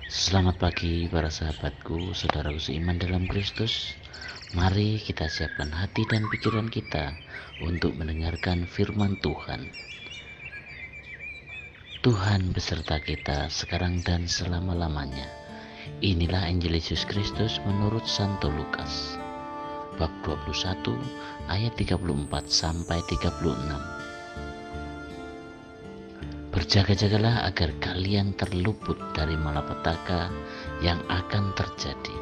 Selamat pagi para sahabatku, saudaraku seiman dalam Kristus. Mari kita siapkan hati dan pikiran kita untuk mendengarkan firman Tuhan. Tuhan beserta kita sekarang dan selama-lamanya. Inilah Injil Yesus Kristus menurut Santo Lukas, bab 21 ayat 34 sampai 36. Berjaga-jagalah agar kalian terluput dari malapetaka yang akan terjadi.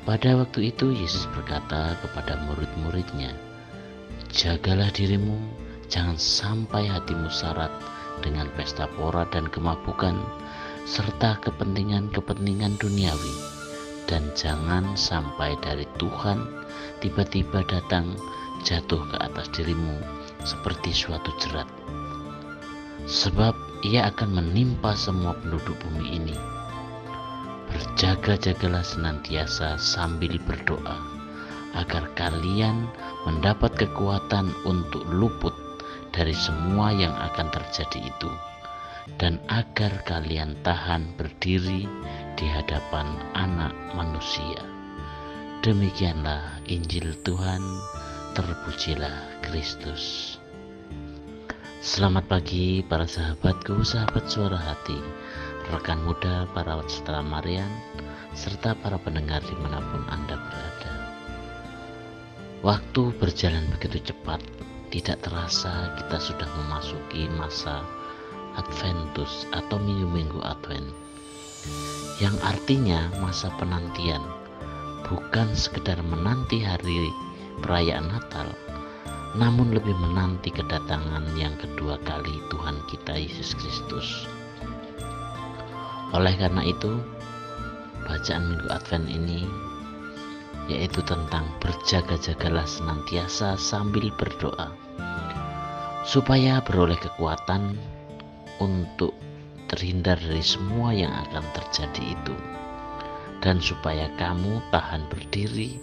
Pada waktu itu Yesus berkata kepada murid-muridnya, "Jagalah dirimu, jangan sampai hatimu syarat dengan pesta pora dan kemabukan, serta kepentingan-kepentingan duniawi, dan jangan sampai dari Tuhan tiba-tiba datang jatuh ke atas dirimu seperti suatu jerat. Sebab ia akan menimpa semua penduduk bumi ini. Berjaga-jagalah senantiasa sambil berdoa, agar kalian mendapat kekuatan untuk luput dari semua yang akan terjadi itu, dan agar kalian tahan berdiri di hadapan Anak Manusia." Demikianlah Injil Tuhan, terpujilah Kristus. Selamat pagi para sahabatku, sahabat suara hati, rekan muda, para setelah Marian, serta para pendengar dimanapun Anda berada. Waktu berjalan begitu cepat, tidak terasa kita sudah memasuki masa Adventus atau minggu-minggu Advent, yang artinya masa penantian, bukan sekedar menanti hari perayaan Natal, namun lebih menanti kedatangan yang kedua kali Tuhan kita Yesus Kristus. Oleh karena itu, bacaan Minggu Advent ini yaitu tentang berjaga-jagalah senantiasa sambil berdoa, supaya beroleh kekuatan untuk terhindar dari semua yang akan terjadi itu, dan supaya kamu tahan berdiri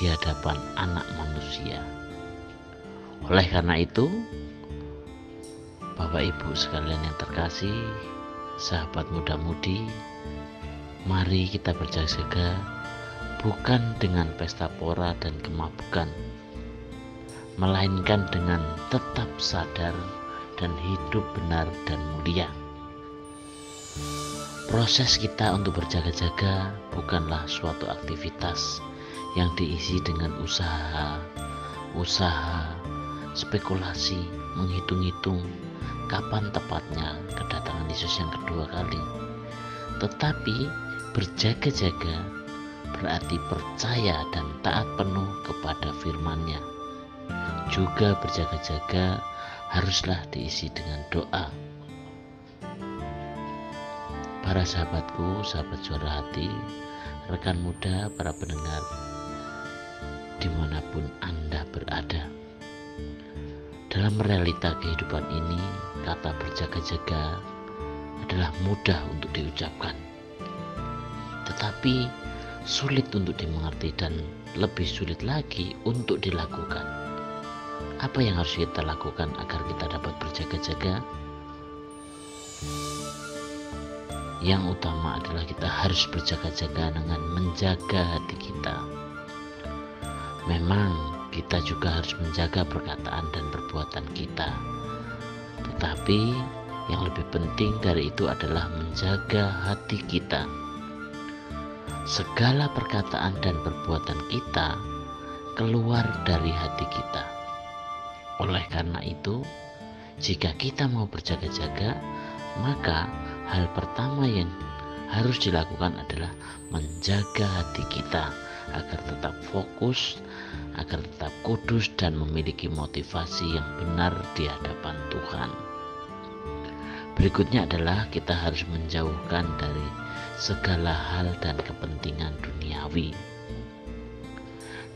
di hadapan Anak Manusia. Oleh karena itu, Bapak Ibu sekalian yang terkasih, sahabat muda-mudi, mari kita berjaga-jaga bukan dengan pesta pora dan kemabukan, melainkan dengan tetap sadar dan hidup benar dan mulia. Proses kita untuk berjaga-jaga bukanlah suatu aktivitas yang diisi dengan usaha, spekulasi, menghitung-hitung kapan tepatnya kedatangan Yesus yang kedua kali. Tetapi berjaga-jaga berarti percaya dan taat penuh kepada firman-Nya. Juga berjaga-jaga haruslah diisi dengan doa. Para sahabatku, sahabat suara hati, rekan muda, para pendengar dimanapun Anda berada, dalam realita kehidupan ini, kata berjaga-jaga adalah mudah untuk diucapkan, tetapi sulit untuk dimengerti dan lebih sulit lagi untuk dilakukan. Apa yang harus kita lakukan agar kita dapat berjaga-jaga? Yang utama adalah kita harus berjaga-jaga dengan menjaga hati kita. Memang kita juga harus menjaga perkataan dan perbuatan kita, tetapi yang lebih penting dari itu adalah menjaga hati kita. Segala perkataan dan perbuatan kita keluar dari hati kita. Oleh karena itu, jika kita mau berjaga-jaga, maka hal pertama yang harus dilakukan adalah menjaga hati kita agar tetap fokus, agar tetap kudus dan memiliki motivasi yang benar di hadapan Tuhan. Berikutnya adalah kita harus menjauhkan dari segala hal dan kepentingan duniawi.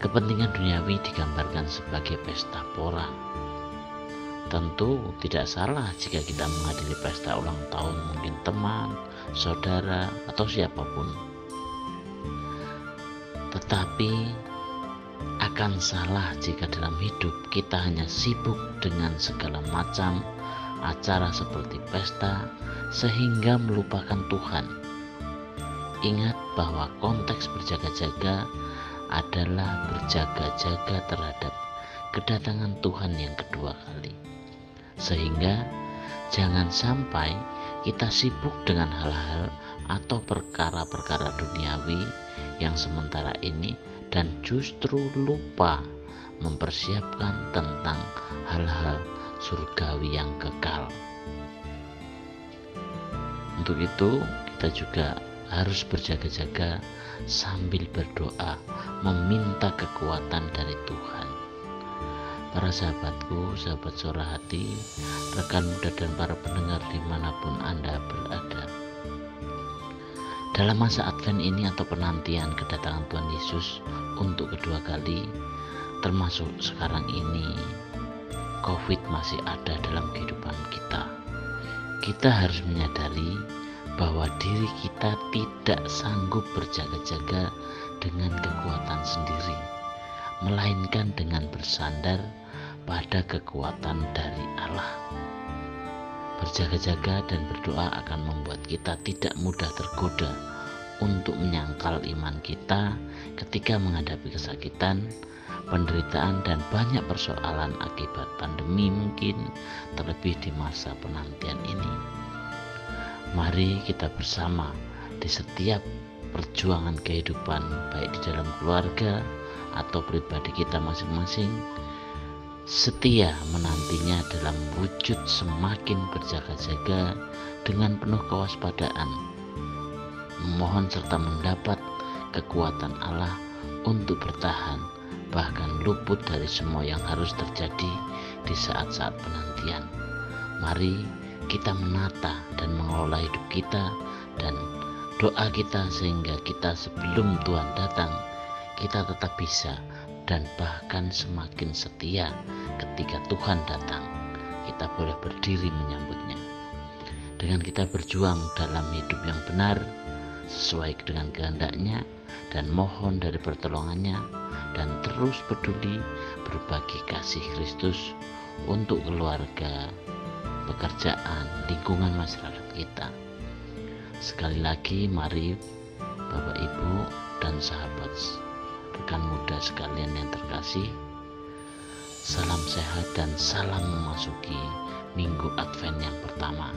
Kepentingan duniawi digambarkan sebagai pesta pora. Tentu tidak salah jika kita menghadiri pesta ulang tahun mungkin teman, saudara, atau siapapun. Tetapi akan salah jika dalam hidup kita hanya sibuk dengan segala macam acara seperti pesta sehingga melupakan Tuhan. Ingat bahwa konteks berjaga-jaga adalah berjaga-jaga terhadap kedatangan Tuhan yang kedua kali. Sehingga jangan sampai kita sibuk dengan hal-hal atau perkara-perkara duniawi yang sementara ini dan justru lupa mempersiapkan tentang hal-hal surgawi yang kekal. Untuk itu kita juga harus berjaga-jaga sambil berdoa, meminta kekuatan dari Tuhan. Para sahabatku, sahabat Suara Hati, rekan muda dan para pendengar dimanapun Anda berada, dalam masa Advent ini atau penantian kedatangan Tuhan Yesus untuk kedua kali, termasuk sekarang ini COVID masih ada dalam kehidupan kita. Kita harus menyadari bahwa diri kita tidak sanggup berjaga-jaga dengan kekuatan sendiri, melainkan dengan bersandar pada kekuatan dari Allah. Berjaga-jaga dan berdoa akan membuat kita tidak mudah tergoda untuk menyangkal iman kita ketika menghadapi kesakitan, penderitaan, dan banyak persoalan akibat pandemi mungkin, terlebih di masa penantian ini. Mari kita bersama di setiap perjuangan kehidupan, baik di dalam keluarga atau pribadi kita masing-masing, setia menantinya dalam wujud semakin berjaga-jaga dengan penuh kewaspadaan, memohon serta mendapat kekuatan Allah untuk bertahan, bahkan luput dari semua yang harus terjadi di saat-saat penantian. Mari kita menata dan mengelola hidup kita dan doa kita sehingga kita sebelum Tuhan datang, kita tetap bisa dan bahkan semakin setia ketika Tuhan datang. Kita boleh berdiri menyambutnya. Dengan kita berjuang dalam hidup yang benar, sesuai dengan kehendaknya, dan mohon dari pertolongannya, dan terus peduli berbagi kasih Kristus untuk keluarga, pekerjaan, lingkungan masyarakat kita. Sekali lagi, mari Bapak, Ibu, dan sahabat rekan muda sekalian yang terkasih, salam sehat dan salam memasuki minggu Advent yang pertama.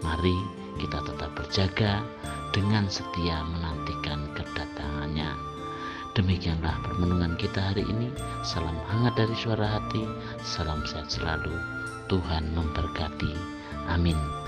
Mari kita tetap berjaga dengan setia menantikan kedatangannya. Demikianlah permenungan kita hari ini. Salam hangat dari Suara Hati. Salam sehat selalu. Tuhan memberkati. Amin.